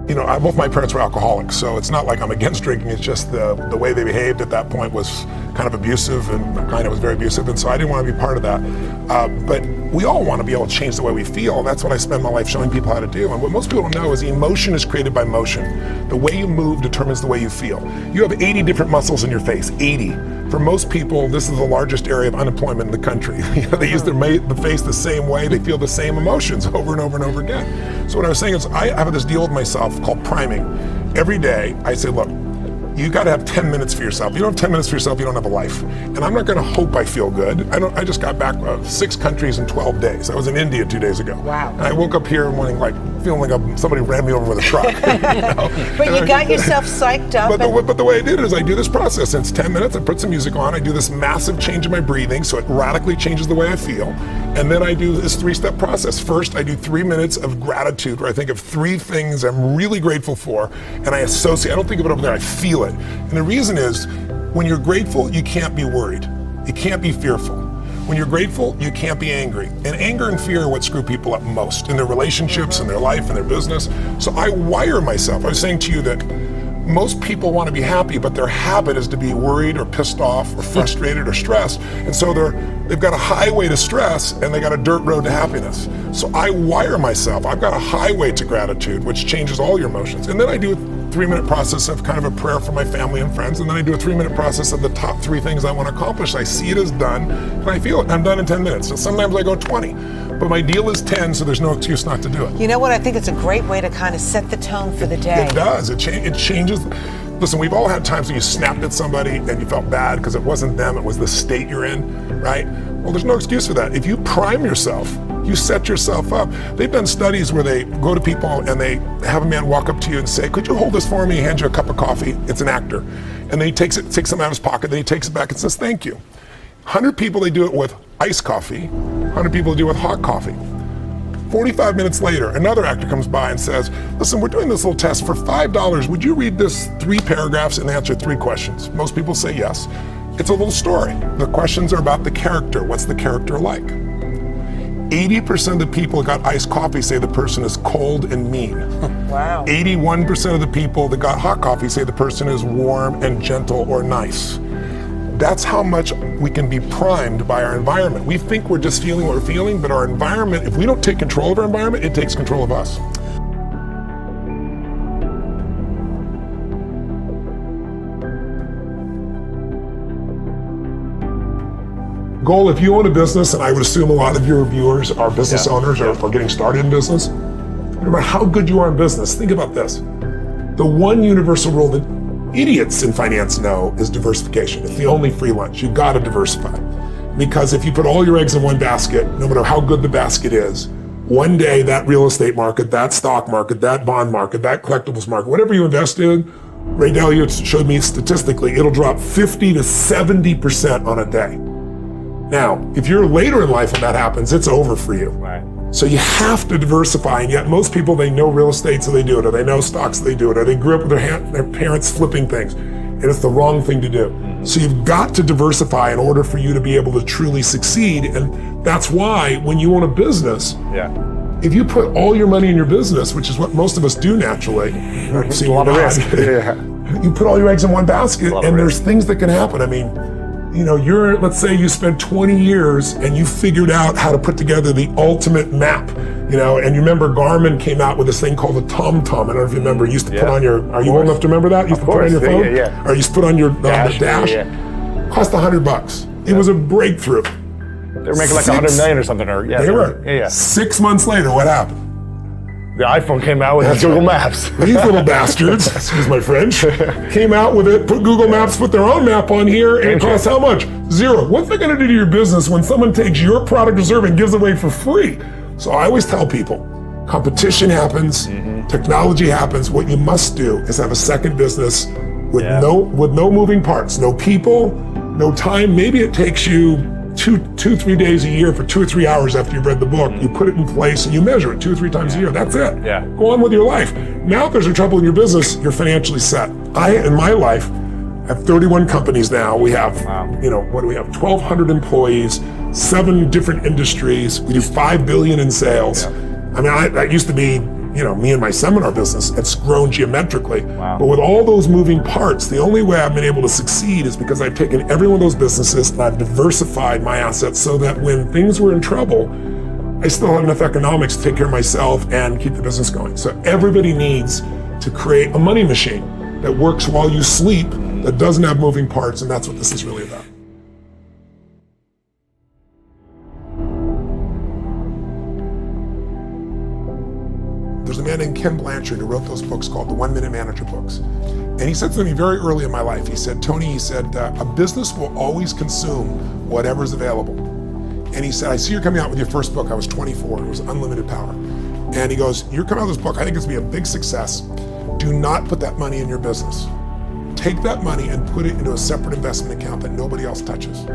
both my parents were alcoholics, so it's not like I'm against drinking. It's just the way they behaved at that point was kind of abusive, and kind of was very abusive, and so I didn't want to be part of that. But we all want to be able to change the way we feel. That's what I spend my life showing people how to do. And what most people don't know is emotion is created by motion. The way you move determines the way you feel. You have 80 different muscles in your face, 80. For most people, this is the largest area of unemployment in the country. They use the face the same way, they feel the same emotions over and over and over again. So what I was saying is I have this deal with myself called priming. Every day I say, look, you got to have 10 minutes for yourself. You don't have 10 minutes for yourself, you don't have a life. And I'm not going to hope I feel good. I just got back 6 countries in 12 days. I was in India 2 days ago. Wow. And I woke up here feeling like somebody ran me over with a truck. But you got yourself psyched up. But the way I did it is I do this process. And it's 10 minutes, I put some music on, I do this massive change in my breathing so it radically changes the way I feel. And then I do this 3-step process. First, I do 3 minutes of gratitude where I think of 3 things I'm really grateful for, and I associate, I don't think of it over there, I feel it. And the reason is, when you're grateful, you can't be worried. You can't be fearful. When you're grateful, you can't be angry. And anger and fear are what screw people up most in their relationships, in their life, in their business. So I wire myself. I was saying to you that most people want to be happy, but their habit is to be worried or pissed off or frustrated or stressed. And so they've got a highway to stress and they got a dirt road to happiness. So I wire myself. I've got a highway to gratitude, which changes all your emotions. And then I do a 3-minute process of kind of a prayer for my family and friends. And then I do a 3-minute process of the top 3 things I want to accomplish. I see it as done and I feel it. I'm done in 10 minutes. So sometimes I go 20. But my deal is 10, so there's no excuse not to do it. You know what? I think it's a great way to kind of set the tone for the day. It does. It changes. Listen, we've all had times when you snapped at somebody and you felt bad because it wasn't them, it was the state you're in, right? Well, there's no excuse for that. If you prime yourself, you set yourself up. They've done studies where they go to people and they have a man walk up to you and say, could you hold this for me? He hands you a cup of coffee. It's an actor. And then he takes something out of his pocket, then he takes it back and says, thank you. 100 people, they do it with iced coffee. 100 people do it with hot coffee. 45 minutes later, another actor comes by and says, listen, we're doing this little test for $5. Would you read this 3 paragraphs and answer 3 questions? Most people say yes. It's a little story. The questions are about the character. What's the character like? 80% of the people that got iced coffee say the person is cold and mean. Wow. 81% of the people that got hot coffee say the person is warm and gentle or nice. That's how much we can be primed by our environment. We think we're just feeling what we're feeling, but our environment, if we don't take control of our environment, it takes control of us. Goal, if you own a business, and I would assume a lot of your viewers are business owners or getting started in business, no matter how good you are in business, think about this. The one universal rule that idiots in finance know is diversification. It's the only free lunch. You gotta diversify. Because if you put all your eggs in one basket, no matter how good the basket is, one day that real estate market, that stock market, that bond market, that collectibles market, whatever you invest in, Ray Dalio showed me statistically, it'll drop 50 to 70% on a day. Now, if you're later in life when that happens, it's over for you. Right. So you have to diversify, and yet most people, they know real estate, so they do it, or they know stocks, so they do it, or they grew up with their parents flipping things, and it's the wrong thing to do. So you've got to diversify in order for you to be able to truly succeed, and that's why when you own a business, if you put all your money in your business, which is what most of us do naturally, a lot of risk. You put all your eggs in one basket, and there's things that can happen. I mean, let's say you spent 20 years and you figured out how to put together the ultimate map, and you remember Garmin came out with this thing called the TomTom. I don't know if you remember, you used to put on are you old enough to remember that? You used to put on your phone? Or you used to put on your dash. Cost $100. It was a breakthrough. They were making like 100 million or something, They were. 6 months later, what happened? The iPhone came out with Google Maps. These little bastards, excuse my French, came out with it, put Google Maps, put their own map on here, and it costs how much? $0. What's that gonna do to your business when someone takes your product or service and gives it away for free? So I always tell people, competition happens, technology happens. What you must do is have a second business with no moving parts, no people, no time. Maybe it takes you 3 days a year for 2 or 3 hours after you've read the book. You put it in place and you measure it 2 or 3 times a year. That's it. Go on with your life. Now if there's a trouble in your business, you're financially set. In my life, have 31 companies now. We have, what do we have? 1,200 employees, 7 different industries. We do $5 billion in sales. I mean, that used to be, me and my seminar business, it's grown geometrically. Wow. But with all those moving parts, the only way I've been able to succeed is because I've taken every one of those businesses and I've diversified my assets so that when things were in trouble, I still had enough economics to take care of myself and keep the business going. So everybody needs to create a money machine that works while you sleep, that doesn't have moving parts, and that's what this is really about. There's a man named Ken Blanchard who wrote those books called the 1 Minute Manager books. And he said something very early in my life. He said, Tony, a business will always consume whatever's available. And he said, I see you're coming out with your first book. I was 24, it was Unlimited Power. And he goes, you're coming out with this book, I think it's gonna be a big success. Do not put that money in your business. Take that money and put it into a separate investment account that nobody else touches.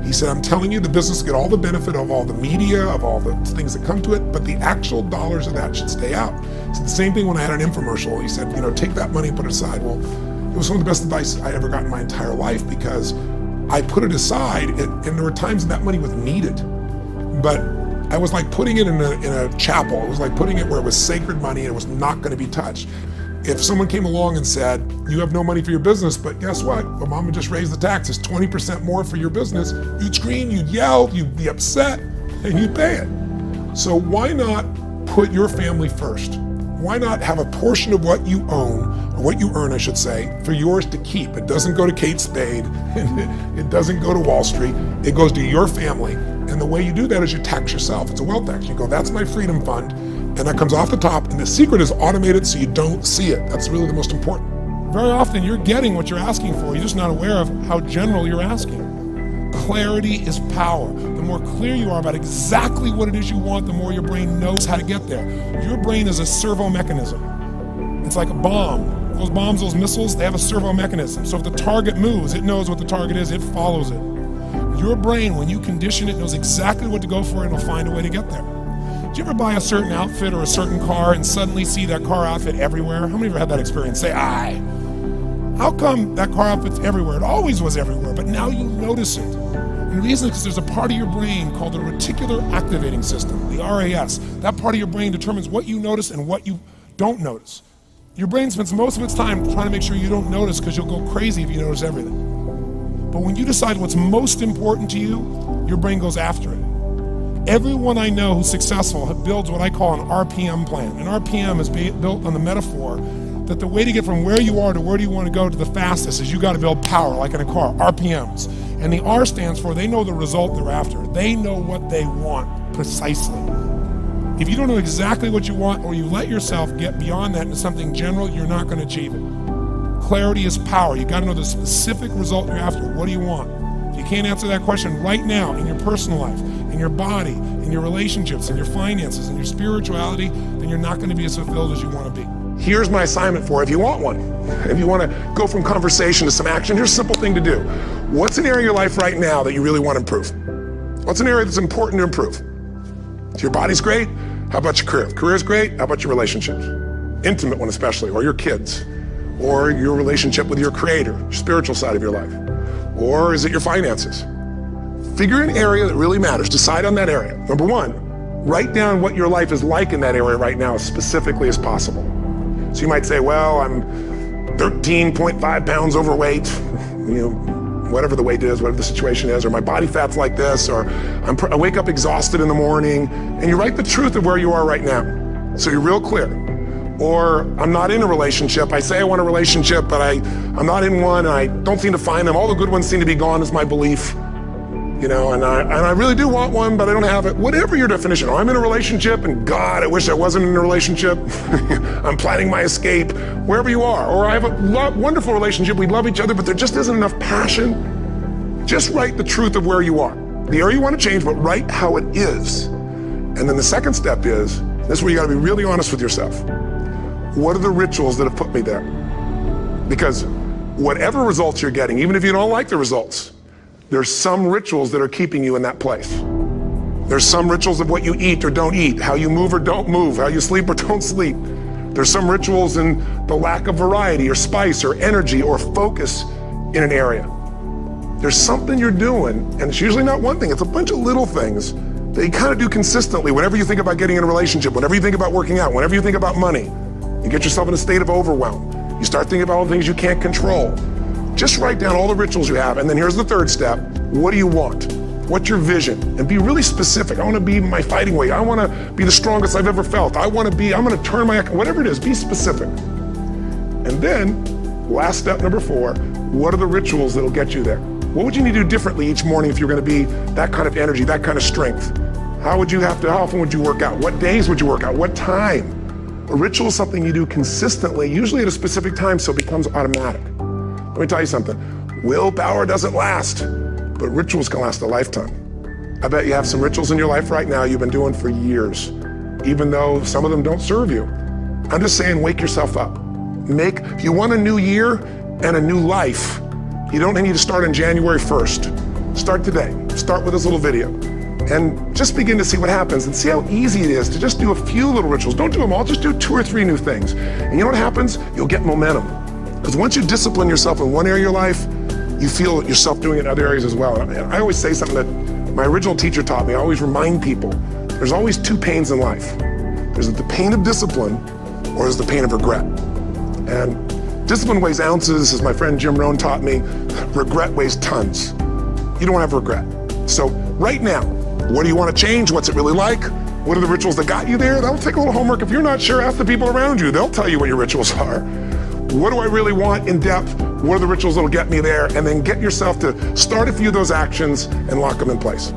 He said, I'm telling you, the business will get all the benefit of all the media, of all the things that come to it, but the actual dollars of that should stay out. It's the same thing when I had an infomercial. He said, take that money and put it aside. Well, it was some of the best advice I ever got in my entire life because I put it aside and there were times that money was needed. But I was like putting it in a chapel. It was like putting it where it was sacred money and it was not going to be touched. If someone came along and said, you have no money for your business, but guess what? Obama just raised the taxes 20% more for your business, you'd scream, you'd yell, you'd be upset, and you'd pay it. So why not put your family first? Why not have a portion of what you own, or what you earn, I should say, for yours to keep? It doesn't go to Kate Spade, it doesn't go to Wall Street, it goes to your family. And the way you do that is you tax yourself. It's a wealth tax. You go, that's my freedom fund, and that comes off the top, and the secret is automated so you don't see it. That's really the most important. Very often you're getting what you're asking for, you're just not aware of how general you're asking. Clarity is power. The more clear you are about exactly what it is you want, the more your brain knows how to get there. Your brain is a servo mechanism. It's like a bomb. Those bombs, those missiles, they have a servo mechanism. So if the target moves, it knows what the target is, it follows it. Your brain, when you condition it, knows exactly what to go for and it'll find a way to get there. Did you ever buy a certain outfit or a certain car and suddenly see that car outfit everywhere? How many of you have had that experience? Say, aye. How come that car outfit's everywhere? It always was everywhere, but now you notice it. And the reason is because there's a part of your brain called the reticular activating system, the RAS. That part of your brain determines what you notice and what you don't notice. Your brain spends most of its time trying to make sure you don't notice because you'll go crazy if you notice everything. But when you decide what's most important to you, your brain goes after it. Everyone I know who's successful builds what I call an RPM plan. An RPM is built on the metaphor that the way to get from where you are to where do you want to go to the fastest is you got to build power, like in a car, RPMs. And the R stands for they know the result they're after. They know what they want precisely. If you don't know exactly what you want or you let yourself get beyond that into something general, you're not going to achieve it. Clarity is power. You got to know the specific result you're after. What do you want? If you can't answer that question right now in your personal life, in your body, in your relationships, in your finances, in your spirituality, then you're not going to be as fulfilled as you want to be. Here's my assignment for if you want one. If you want to go from conversation to some action, here's a simple thing to do. What's an area of your life right now that you really want to improve? What's an area that's important to improve? If your body's great, how about your career? If career's great, how about your relationships? Intimate one especially, or your kids, or your relationship with your creator, your spiritual side of your life. Or is it your finances? Figure an area that really matters. Decide on that area. Number one, write down what your life is like in that area right now as specifically as possible. So you might say, well, I'm 13.5 pounds overweight, whatever the weight is, whatever the situation is, or my body fat's like this, or I wake up exhausted in the morning, and you write the truth of where you are right now. So you're real clear. Or I'm not in a relationship. I say I want a relationship, but I'm not in one, and I don't seem to find them. All the good ones seem to be gone is my belief. And I really do want one, but I don't have it. Whatever your definition, or I'm in a relationship, and God, I wish I wasn't in a relationship. I'm planning my escape, wherever you are. Or I have a wonderful relationship, we love each other, but there just isn't enough passion. Just write the truth of where you are. The area you want to change, but write how it is. And then the second step is, this is where you got to be really honest with yourself. What are the rituals that have put me there? Because whatever results you're getting, even if you don't like the results, there's some rituals that are keeping you in that place. There's some rituals of what you eat or don't eat, how you move or don't move, how you sleep or don't sleep. There's some rituals in the lack of variety or spice or energy or focus in an area. There's something you're doing, and it's usually not one thing, it's a bunch of little things that you kind of do consistently. Whenever you think about getting in a relationship, whenever you think about working out, whenever you think about money, you get yourself in a state of overwhelm. You start thinking about all the things you can't control. Just write down all the rituals you have, and then here's the third step. What do you want? What's your vision? And be really specific. I want to be my fighting weight. I want to be the strongest I've ever felt. I'm going to turn whatever it is, be specific. And then, last step number 4, what are the rituals that'll get you there? What would you need to do differently each morning if you're going to be that kind of energy, that kind of strength? How often would you work out? What days would you work out? What time? A ritual is something you do consistently, usually at a specific time, so it becomes automatic. Let me tell you something. Willpower doesn't last, but rituals can last a lifetime. I bet you have some rituals in your life right now you've been doing for years, even though some of them don't serve you. I'm just saying, wake yourself up. If you want a new year and a new life, you don't need to start on January 1st. Start today. Start with this little video. And just begin to see what happens and see how easy it is to just do a few little rituals. Don't do them all, just do 2 or 3 new things. And you know what happens? You'll get momentum. Because once you discipline yourself in one area of your life, you feel yourself doing it in other areas as well. And I always say something that my original teacher taught me. I always remind people, there's always 2 pains in life. There's the pain of discipline, or there's the pain of regret. And discipline weighs ounces, as my friend Jim Rohn taught me. Regret weighs tons. You don't have regret. So right now, what do you want to change? What's it really like? What are the rituals that got you there? That'll take a little homework. If you're not sure, ask the people around you. They'll tell you what your rituals are. What do I really want in depth? What are the rituals that'll get me there? And then get yourself to start a few of those actions and lock them in place.